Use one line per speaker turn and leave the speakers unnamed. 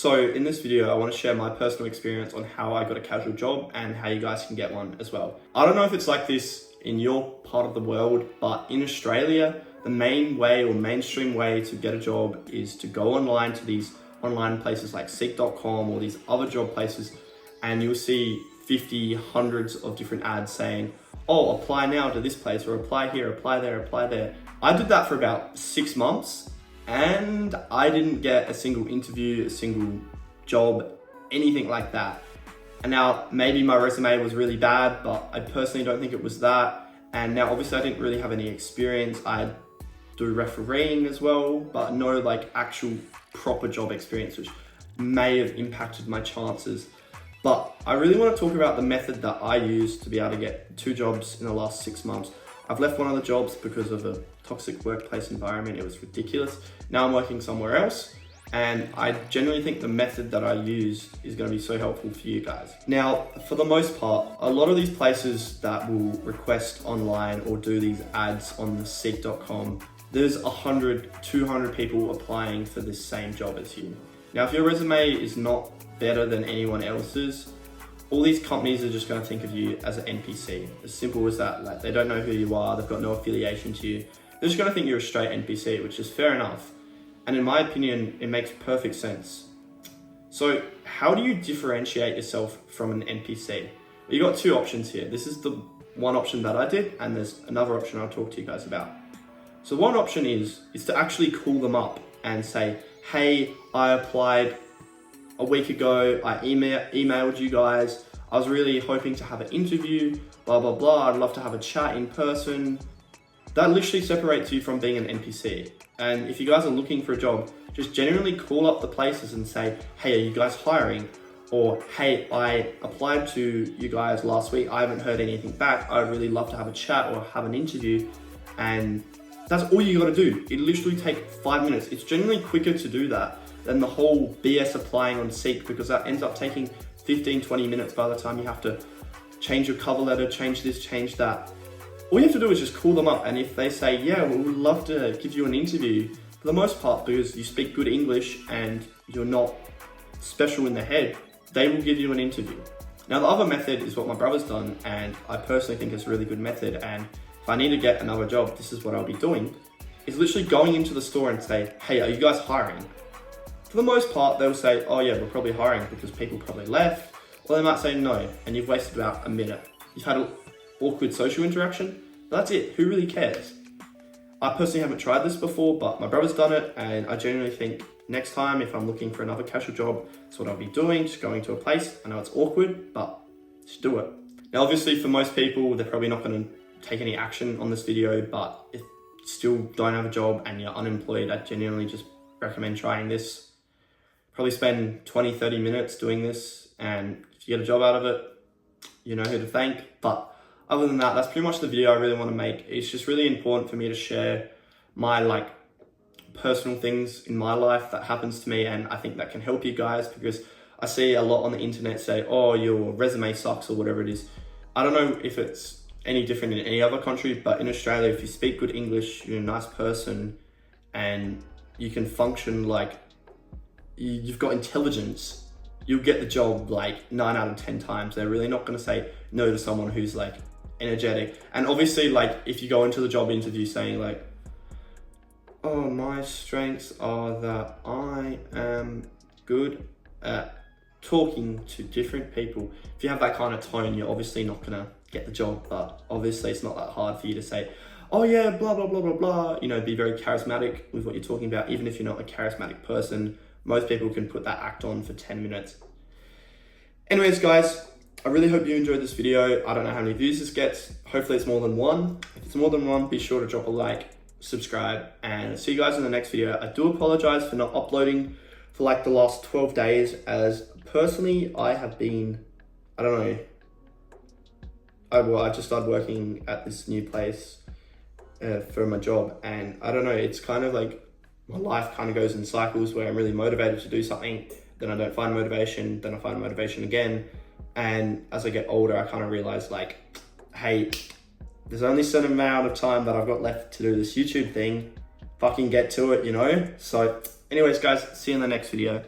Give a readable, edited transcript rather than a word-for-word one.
So in this video, I want to share my personal experience on how I got a casual job and how you guys can get one as well. I don't know if it's like this in your part of the world, but in Australia, the main way or mainstream way to get a job is to go online to these online places like seek.com or these other job places, and you'll see 50, hundreds of different ads saying, oh, apply now to this place, or apply here, apply there, apply there. I did that for about 6 months and I didn't get a single interview, a single job, anything like that. And now maybe my resume was really bad, but I personally don't think it was that. And now obviously I didn't really have any experience. I do refereeing as well, but no like actual proper job experience, which may have impacted my chances. But I really want to talk about the method that I used to be able to get 2 jobs in the last 6 months. I've left one of the jobs because of a toxic workplace environment. It was ridiculous. Now I'm working somewhere else, and I genuinely think the method that I use is going to be so helpful for you guys. Now, for the most part, a lot of these places that will request online or do these ads on the seek.com, there's 100, 200 people applying for this same job as you. Now, if your resume is not better than anyone else's, all these companies are just going to think of you as an NPC. As simple as that. Like, they don't know who you are, they've got no affiliation to you. They're just going to think you're a straight NPC, which is fair enough. And in my opinion, it makes perfect sense. So how do you differentiate yourself from an NPC? Well, you got 2 options here. This is the one option that I did, and there's another option I'll talk to you guys about. So one option is to actually call them up and say, hey, I applied a week ago, I emailed you guys, I was really hoping to have an interview, blah, blah, blah, I'd love to have a chat in person. That literally separates you from being an NPC. And if you guys are looking for a job, just genuinely call up the places and say, hey, are you guys hiring? Or, hey, I applied to you guys last week, I haven't heard anything back, I'd really love to have a chat or have an interview. And that's all you gotta do. It literally takes 5 minutes. It's genuinely quicker to do that than the whole BS applying on Seek, because that ends up taking 15, 20 minutes by the time you have to change your cover letter, change this, change that. All you have to do is just call them up, and if they say, yeah, well, we'd love to give you an interview, for the most part, because you speak good English and you're not special in the head, they will give you an interview. Now, the other method is what my brother's done, and I personally think it's a really good method, and if I need to get another job, this is what I'll be doing, is literally going into the store and say, hey, are you guys hiring? For the most part, they'll say, oh yeah, we're probably hiring because people probably left, or they might say no, and you've wasted about a minute. You've had an awkward social interaction, but that's it, who really cares? I personally haven't tried this before, but my brother's done it, and I genuinely think next time if I'm looking for another casual job, that's what I'll be doing, just going to a place. I know it's awkward, but just do it. Now obviously for most people, they're probably not going to take any action on this video, but if you still don't have a job and you're unemployed, I genuinely just recommend trying this. Probably spend 20, 30 minutes doing this, and if you get a job out of it, you know who to thank. But other than that, that's pretty much the video I really want to make. It's just really important for me to share my personal things in my life that happens to me, and I think that can help you guys, because I see a lot on the internet say, oh, your resume sucks or whatever it is. I don't know if it's any different in any other country, but in Australia, if you speak good English, you're a nice person and you can function like you've got intelligence, you'll get the job 9 out of 10 times. They're really not going to say no to someone who's energetic. And obviously if you go into the job interview saying oh, my strengths are that I am good at talking to different people. If you have that kind of tone, you're obviously not going to get the job, but obviously it's not that hard for you to say, oh yeah, blah, blah, blah, blah, blah. Be very charismatic with what you're talking about. Even if you're not a charismatic person, most people can put that act on for 10 minutes. Anyways, guys, I really hope you enjoyed this video. I don't know how many views this gets. Hopefully it's more than 1. If it's more than 1, be sure to drop a like, subscribe, and see you guys in the next video. I do apologize for not uploading for the last 12 days, as personally I have been, I don't know, I just started working at this new place for my job, and I don't know, it's kind of my life kind of goes in cycles where I'm really motivated to do something, then I don't find motivation, then I find motivation again. And as I get older, I kind of realize hey, there's only a certain amount of time that I've got left to do this YouTube thing. Fucking get to it, So anyways, guys, see you in the next video.